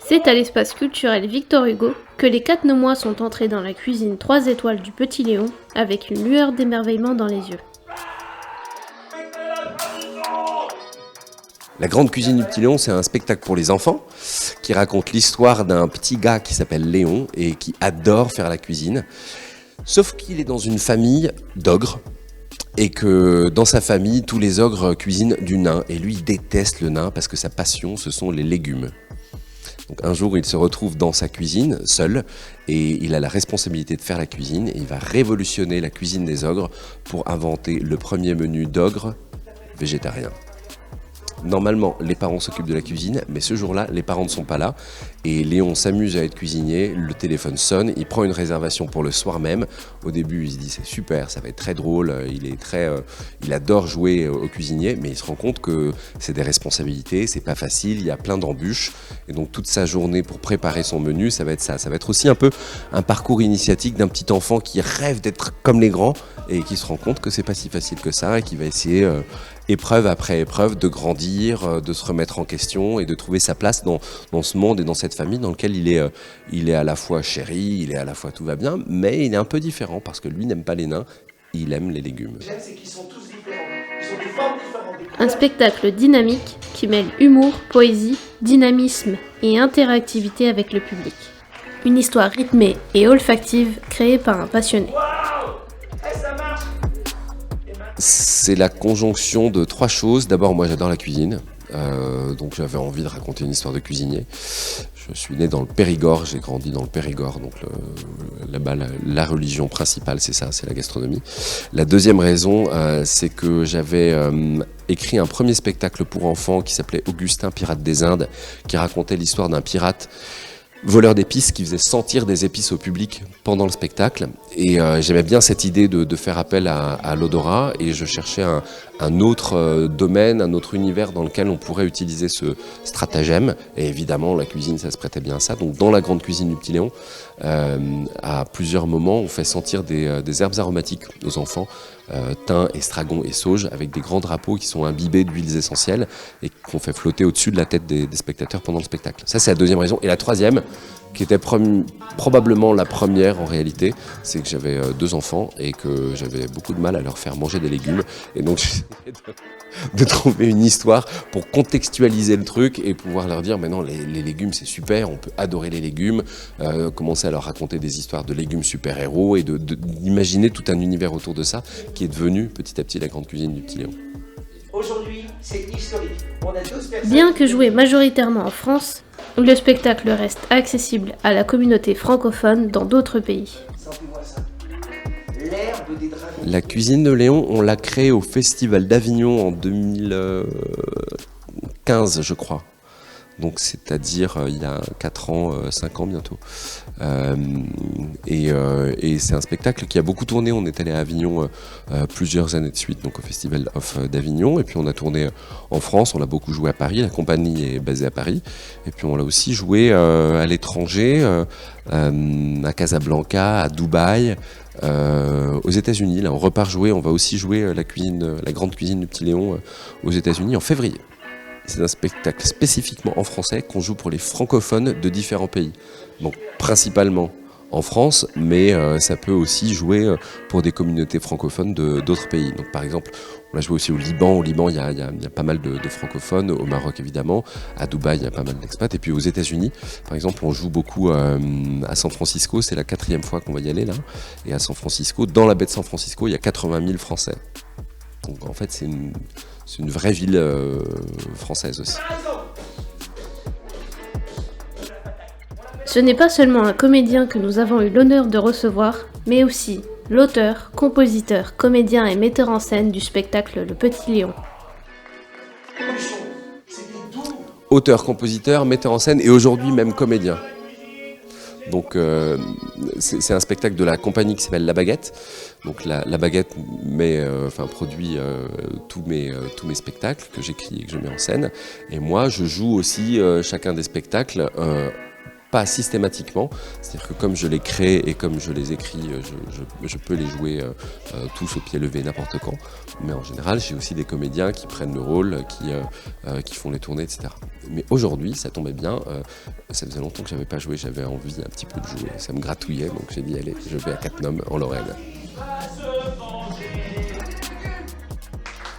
C'est à l'espace culturel Victor Hugo que les 4 Nemois sont entrés dans la cuisine 3 étoiles du Petit Léon avec une lueur d'émerveillement dans les yeux. La Grande Cuisine du Petit Léon, c'est un spectacle pour les enfants qui raconte l'histoire d'un petit gars qui s'appelle Léon et qui adore faire la cuisine. Sauf qu'il est dans une famille d'ogres et que dans sa famille, tous les ogres cuisinent du nain. Et lui, il déteste le nain parce que sa passion, ce sont les légumes. Donc un jour, il se retrouve dans sa cuisine, seul, et il a la responsabilité de faire la cuisine. Et il va révolutionner la cuisine des ogres pour inventer le premier menu d'ogre végétarien. Normalement, les parents s'occupent de la cuisine, mais ce jour-là, les parents ne sont pas là. Et Léon s'amuse à être cuisinier, le téléphone sonne, il prend une réservation pour le soir même. Au début, il se dit c'est super, ça va être très drôle, il adore jouer au cuisinier, mais il se rend compte que c'est des responsabilités, c'est pas facile, il y a plein d'embûches. Et donc toute sa journée pour préparer son menu, ça va être ça. Ça va être aussi un peu un parcours initiatique d'un petit enfant qui rêve d'être comme les grands et qui se rend compte que c'est pas si facile que ça et qui va essayer épreuve après épreuve de grandir, de se remettre en question et de trouver sa place dans ce monde et dans cette famille dans lequel il est à la fois chéri, il est à la fois tout va bien, mais il est un peu différent parce que lui n'aime pas les nains, il aime les légumes. C'est qu'ils sont tous différents. Ils ont des formes différentes. Un spectacle dynamique qui mêle humour, poésie, dynamisme et interactivité avec le public. Une histoire rythmée et olfactive créée par un passionné. C'est la conjonction de 3 choses. D'abord, moi j'adore la cuisine, donc j'avais envie de raconter une histoire de cuisinier. Je suis né dans le Périgord, j'ai grandi dans le Périgord, donc là-bas la religion principale c'est ça, c'est la gastronomie. La deuxième raison, c'est que j'avais écrit un premier spectacle pour enfants qui s'appelait Augustin, pirate des Indes, qui racontait l'histoire d'un pirate voleur d'épices qui faisait sentir des épices au public pendant le spectacle. Et j'aimais bien cette idée de faire appel à l'odorat et je cherchais un autre domaine, un autre univers dans lequel on pourrait utiliser ce stratagème. Et évidemment, la cuisine, ça se prêtait bien à ça. Donc dans la Grande Cuisine du Petit Léon, à plusieurs moments, on fait sentir des herbes aromatiques aux enfants, thym, estragon et sauge, avec des grands drapeaux qui sont imbibés d'huiles essentielles et qu'on fait flotter au-dessus de la tête des spectateurs pendant le spectacle. Ça, c'est la deuxième raison. Et la troisième, qui était probablement la première en réalité, c'est que j'avais 2 enfants et que j'avais beaucoup de mal à leur faire manger des légumes. Et donc j'essayais de trouver une histoire pour contextualiser le truc et pouvoir leur dire mais non, les légumes c'est super, on peut adorer les légumes, commencer à leur raconter des histoires de légumes super-héros et d'imaginer tout un univers autour de ça qui est devenu petit à petit la Grande Cuisine du Petit Léon. Aujourd'hui, c'est historique. On a 12 personnes. Bien que joué majoritairement en France, le spectacle reste accessible à la communauté francophone dans d'autres pays. Sentez-moi ça. L'herbe des dragons. La cuisine de Léon, on l'a créée au Festival d'Avignon en 2015, je crois. Donc c'est-à-dire il y a 4 ans, 5 ans bientôt. Et c'est un spectacle qui a beaucoup tourné. On est allé à Avignon plusieurs années de suite, donc au Festival d'Avignon. Et puis on a tourné en France, on l'a beaucoup joué à Paris. La compagnie est basée à Paris. Et puis on l'a aussi joué à l'étranger, à Casablanca, à Dubaï. Aux États-Unis, là on repart jouer. On va aussi jouer la Grande Cuisine du Petit Léon aux États-Unis en février. C'est un spectacle spécifiquement en français qu'on joue pour les francophones de différents pays. Donc principalement en France, mais ça peut aussi jouer pour des communautés francophones d'autres pays. Donc par exemple, on l'a joué aussi au Liban. Au Liban, il y a pas mal de francophones. Au Maroc, évidemment. À Dubaï, il y a pas mal d'expats. Et puis aux États-Unis, par exemple, on joue beaucoup à San Francisco. C'est la 4e fois qu'on va y aller là. Et à San Francisco, dans la baie de San Francisco, il y a 80 000 Français. Donc en fait, c'est une vraie ville française aussi. Ce n'est pas seulement un comédien que nous avons eu l'honneur de recevoir, mais aussi l'auteur, compositeur, comédien et metteur en scène du spectacle Le Petit Léon. Auteur, compositeur, metteur en scène et aujourd'hui même comédien. Donc c'est un spectacle de la compagnie qui s'appelle La Baguette. Donc la Baguette produit tous mes spectacles que j'écris et que je mets en scène. Et moi, je joue aussi chacun des spectacles. Pas systématiquement, c'est-à-dire que comme je les crée et comme je les écris, je peux les jouer tous au pied levé n'importe quand. Mais en général, j'ai aussi des comédiens qui prennent le rôle, qui font les tournées, etc. Mais aujourd'hui, ça tombait bien, ça faisait longtemps que j'avais pas joué, j'avais envie un petit peu de jouer, ça me gratouillait, donc j'ai dit allez, je vais à Cattenom en Lorraine.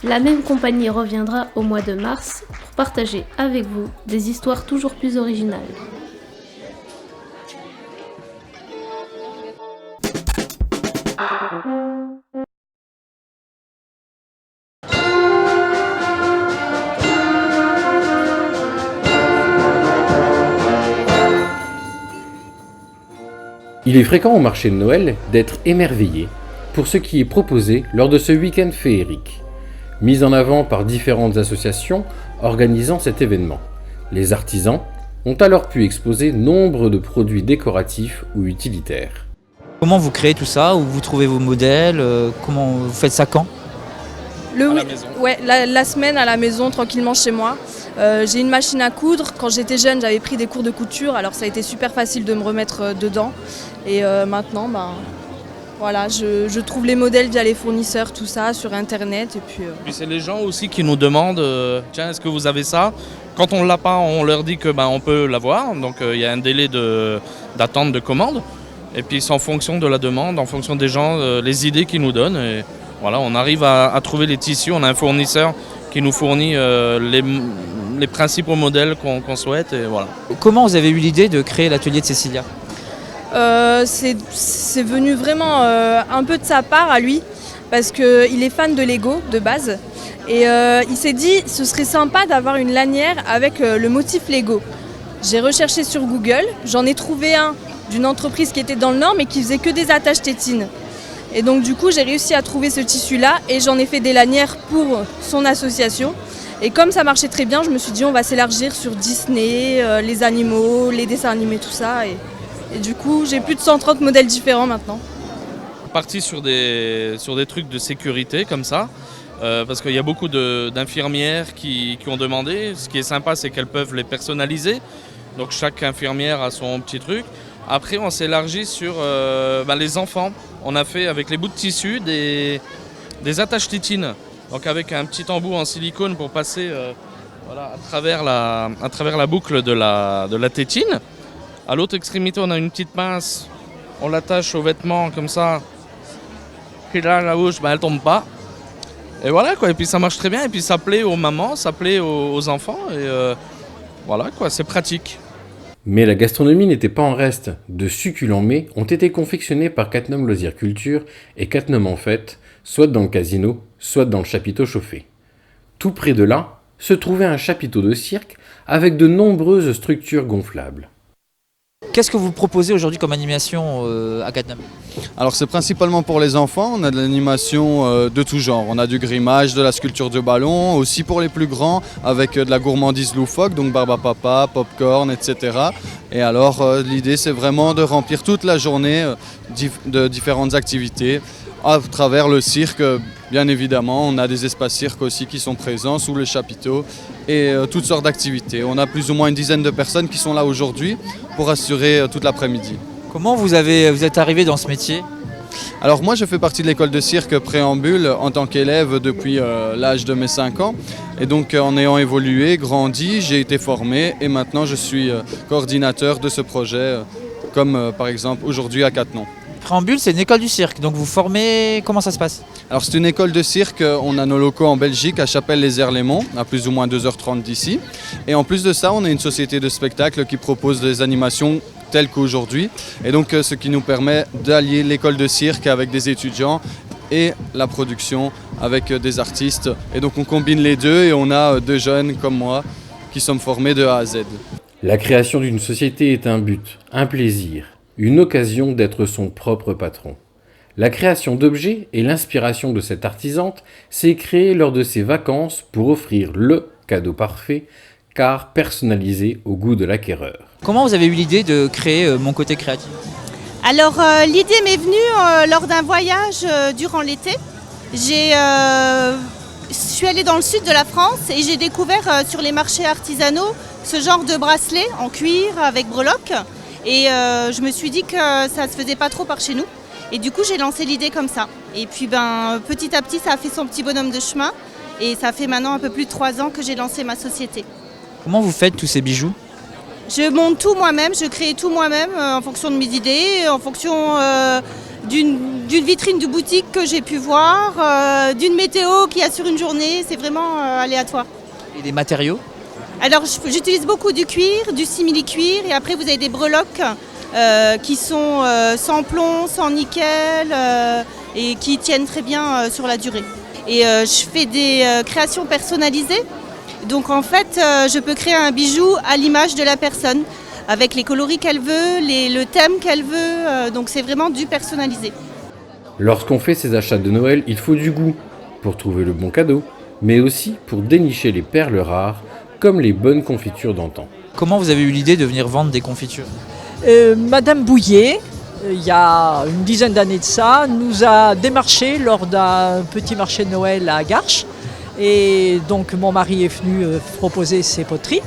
La même compagnie reviendra au mois de mars pour partager avec vous des histoires toujours plus originales. Il est fréquent au marché de Noël d'être émerveillé pour ce qui est proposé lors de ce week-end féerique, mis en avant par différentes associations organisant cet événement. Les artisans ont alors pu exposer nombre de produits décoratifs ou utilitaires. Comment vous créez tout ça? Où vous trouvez vos modèles? Comment vous faites ça quand? La semaine à la maison, tranquillement chez moi. J'ai une machine à coudre. Quand j'étais jeune, j'avais pris des cours de couture, alors ça a été super facile de me remettre dedans. Et maintenant, je trouve les modèles via les fournisseurs, tout ça, sur Internet. Et puis c'est les gens aussi qui nous demandent tiens, est-ce que vous avez ça? Quand on ne l'a pas, on leur dit que on peut l'avoir. Donc il y a un délai d'attente de commande. Et puis c'est en fonction de la demande, en fonction des gens, les idées qu'ils nous donnent. Et voilà, on arrive à trouver les tissus. On a un fournisseur qui nous fournit les principaux modèles qu'on souhaite. Et voilà. Comment vous avez eu l'idée de créer l'atelier de Cécilia? C'est venu vraiment un peu de sa part à lui, parce qu'il est fan de Lego de base. Et il s'est dit ce serait sympa d'avoir une lanière avec le motif Lego. J'ai recherché sur Google, j'en ai trouvé un d'une entreprise qui était dans le Nord mais qui faisait que des attaches tétines. Et donc du coup j'ai réussi à trouver ce tissu-là et j'en ai fait des lanières pour son association. Et comme ça marchait très bien, je me suis dit on va s'élargir sur Disney, les animaux, les dessins animés, tout ça. Et du coup j'ai plus de 130 modèles différents maintenant. Parti sur des trucs de sécurité comme ça, parce qu'il y a beaucoup d'infirmières qui ont demandé. Ce qui est sympa, c'est qu'elles peuvent les personnaliser. Donc chaque infirmière a son petit truc. Après, on s'est élargi sur les enfants. On a fait avec les bouts de tissu des attaches tétines. Donc avec un petit embout en silicone pour passer à travers la boucle de la tétine. À l'autre extrémité, on a une petite pince. On l'attache aux vêtements comme ça. Et là, la bouche, elle tombe pas. Et voilà quoi. Et puis ça marche très bien. Et puis ça plaît aux mamans, ça plaît aux enfants. Et voilà quoi, c'est pratique. Mais la gastronomie n'était pas en reste. De succulents mets ont été confectionnés par Cattenom Loisirs Culture et Cattenom en Fête, soit dans le casino, soit dans le chapiteau chauffé. Tout près de là se trouvait un chapiteau de cirque avec de nombreuses structures gonflables. Qu'est-ce que vous proposez aujourd'hui comme animation à Cattenom? Alors c'est principalement pour les enfants, on a de l'animation de tout genre. On a du grimage, de la sculpture de ballon, aussi pour les plus grands avec de la gourmandise loufoque, donc barbe à papa, popcorn, etc. Et alors l'idée c'est vraiment de remplir toute la journée de différentes activités. À travers le cirque, bien évidemment, on a des espaces cirques aussi qui sont présents sous le chapiteau et toutes sortes d'activités. On a plus ou moins une dizaine de personnes qui sont là aujourd'hui pour assurer toute l'après-midi. Comment vous êtes arrivé dans ce métier? Alors moi je fais partie de l'école de cirque Préambule en tant qu'élève depuis l'âge de mes 5 ans. Et donc en ayant évolué, grandi, j'ai été formé et maintenant je suis coordinateur de ce projet comme par exemple aujourd'hui à Cattenom. Préambule, c'est une école du cirque, donc vous formez, comment ça se passe? Alors c'est une école de cirque, on a nos locaux en Belgique, à Chapelle-les-Aires-les-Monts, à plus ou moins 2h30 d'ici. Et en plus de ça, on a une société de spectacle qui propose des animations telles qu'aujourd'hui. Et donc ce qui nous permet d'allier l'école de cirque avec des étudiants et la production avec des artistes. Et donc on combine les deux et on a 2 jeunes comme moi qui sommes formés de A à Z. La création d'une société est un but, un plaisir, une occasion d'être son propre patron. La création d'objets et l'inspiration de cette artisante s'est créée lors de ses vacances pour offrir le cadeau parfait car personnalisé au goût de l'acquéreur. Comment vous avez eu l'idée de créer Mon Côté Créatif? Alors l'idée m'est venue lors d'un voyage durant l'été. Je suis allée dans le sud de la France et j'ai découvert sur les marchés artisanaux ce genre de bracelet en cuir avec breloques. Et je me suis dit que ça ne se faisait pas trop par chez nous. Et du coup j'ai lancé l'idée comme ça. Et puis petit à petit ça a fait son petit bonhomme de chemin. Et ça fait maintenant un peu plus de 3 ans que j'ai lancé ma société. Comment vous faites tous ces bijoux? Je monte tout moi-même, je crée tout moi-même en fonction de mes idées, en fonction d'une vitrine de boutique que j'ai pu voir, d'une météo qu'il y a sur une journée, c'est vraiment aléatoire. Et des matériaux? Alors j'utilise beaucoup du cuir, du simili-cuir et après vous avez des breloques qui sont sans plomb, sans nickel et qui tiennent très bien sur la durée. Et je fais des créations personnalisées. Donc en fait, je peux créer un bijou à l'image de la personne, avec les coloris qu'elle veut, le thème qu'elle veut, donc c'est vraiment du personnalisé. Lorsqu'on fait ses achats de Noël, il faut du goût pour trouver le bon cadeau, mais aussi pour dénicher les perles rares, comme les bonnes confitures d'antan. Comment vous avez eu l'idée de venir vendre des confitures? Madame Bouillet, il y a une dizaine d'années de ça, nous a démarché lors d'un petit marché de Noël à Garches. Et donc mon mari est venu proposer ses poteries.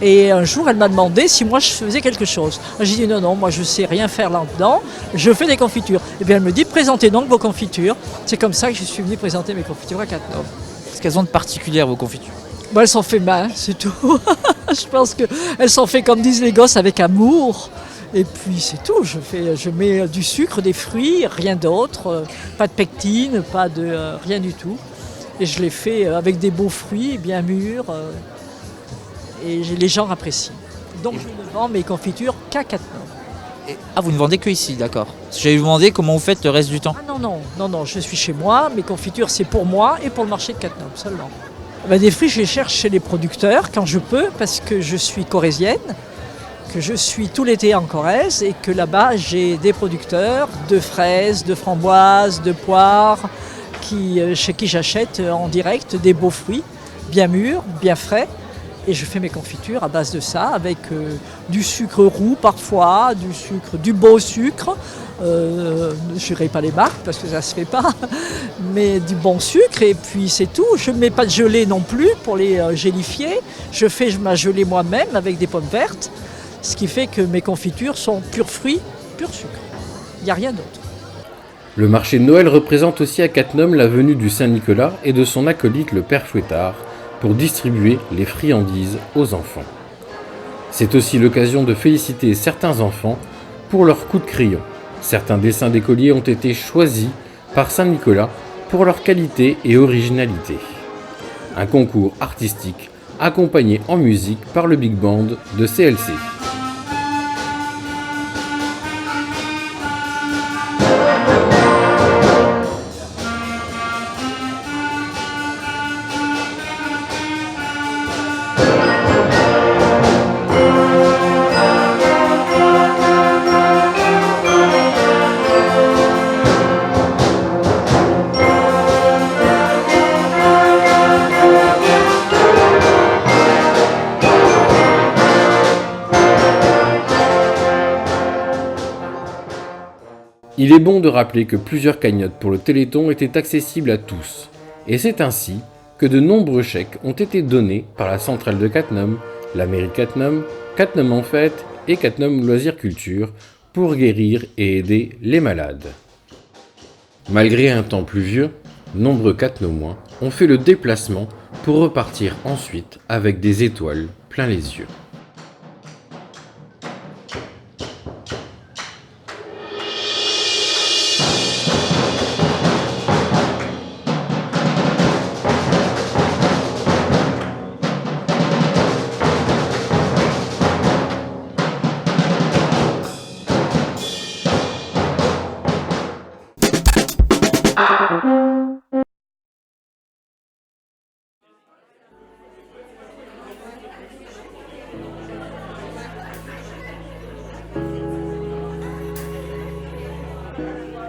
Et un jour, elle m'a demandé si moi je faisais quelque chose. J'ai dit non, moi je ne sais rien faire là-dedans, je fais des confitures. Et bien elle me dit présentez donc vos confitures. C'est comme ça que je suis venu présenter mes confitures à Cattenom. Qu'est-ce qu'elles ont de particulière vos confitures? Elles sont faites main, c'est tout. Je pense qu'elles sont faites comme disent les gosses avec amour. Et puis c'est tout, je mets du sucre, des fruits, rien d'autre, pas de pectine, pas de rien du tout. Et je les fais avec des beaux fruits bien mûrs et les gens apprécient. Donc je ne vends mes confitures qu'à Cattenom. Ah, vous ne vendez que ici, d'accord. J'allais vous demander comment vous faites le reste du temps. Ah non, je suis chez moi, mes confitures c'est pour moi et pour le marché de Cattenom seulement. Des fruits je les cherche chez les producteurs quand je peux parce que je suis corrézienne, que je suis tout l'été en Corrèze et que là-bas j'ai des producteurs de fraises, de framboises, de poires, chez qui j'achète en direct des beaux fruits, bien mûrs, bien frais. Et je fais mes confitures à base de ça, avec du sucre roux parfois, du beau sucre. Je ne dirai pas les marques parce que ça ne se fait pas, mais du bon sucre et puis c'est tout. Je ne mets pas de gelée non plus pour les gélifier. Je fais ma gelée moi-même avec des pommes vertes, ce qui fait que mes confitures sont purs fruits, pur sucre. Il n'y a rien d'autre. Le marché de Noël représente aussi à Cattenom la venue du Saint-Nicolas et de son acolyte le Père Fouettard pour distribuer les friandises aux enfants. C'est aussi l'occasion de féliciter certains enfants pour leur coup de crayon. Certains dessins d'écoliers ont été choisis par Saint-Nicolas pour leur qualité et originalité. Un concours artistique accompagné en musique par le Big Band de CLC. Il est bon de rappeler que plusieurs cagnottes pour le Téléthon étaient accessibles à tous, et c'est ainsi que de nombreux chèques ont été donnés par la centrale de Cattenom, la mairie de Cattenom, Cattenom en fête et Cattenom Loisirs Culture pour guérir et aider les malades. Malgré un temps pluvieux, nombreux Cattenomois ont fait le déplacement pour repartir ensuite avec des étoiles plein les yeux.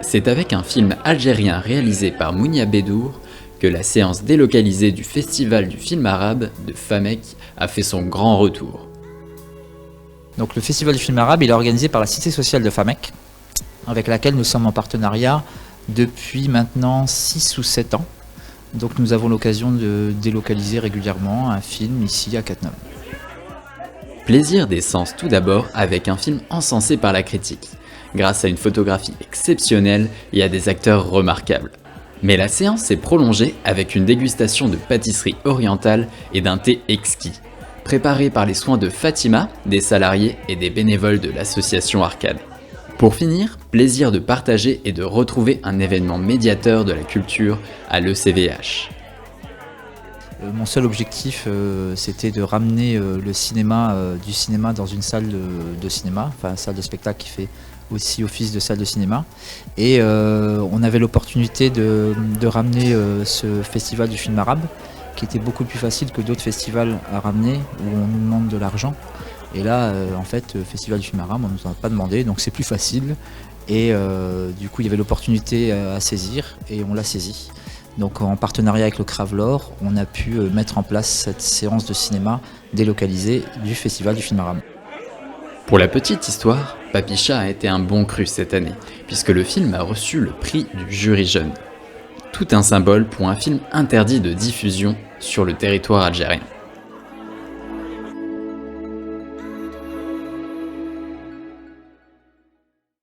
C'est avec un film algérien réalisé par Mounia Bédour que la séance délocalisée du Festival du film arabe de Famec a fait son grand retour. Donc le Festival du film arabe, il est organisé par la Cité sociale de Famec, avec laquelle nous sommes en partenariat depuis maintenant 6 ou 7 ans. Donc nous avons l'occasion de délocaliser régulièrement un film ici à Cattenom. Plaisir des sens tout d'abord avec un film encensé par la critique, grâce à une photographie exceptionnelle et à des acteurs remarquables. Mais la séance s'est prolongée avec une dégustation de pâtisserie orientale et d'un thé exquis, préparé par les soins de Fatima, des salariés et des bénévoles de l'association Arcade. Pour finir, plaisir de partager et de retrouver un événement médiateur de la culture à l'ECVH. Mon seul objectif, c'était de ramener le cinéma, du cinéma dans une salle de cinéma, enfin une salle de spectacle qui fait aussi office de salle de cinéma. Et on avait l'opportunité de ramener ce festival du film arabe, qui était beaucoup plus facile que d'autres festivals à ramener, où on nous demande de l'argent. Et là, en fait, le Festival du film arabe, on ne nous en a pas demandé, donc c'est plus facile. Et du coup, il y avait l'opportunité à saisir, et on l'a saisi. Donc en partenariat avec le Cravlor, on a pu mettre en place cette séance de cinéma délocalisée du Festival du film arabe. Pour la petite histoire, Papy Chat a été un bon cru cette année, puisque le film a reçu le prix du jury jeune. Tout un symbole pour un film interdit de diffusion sur le territoire algérien.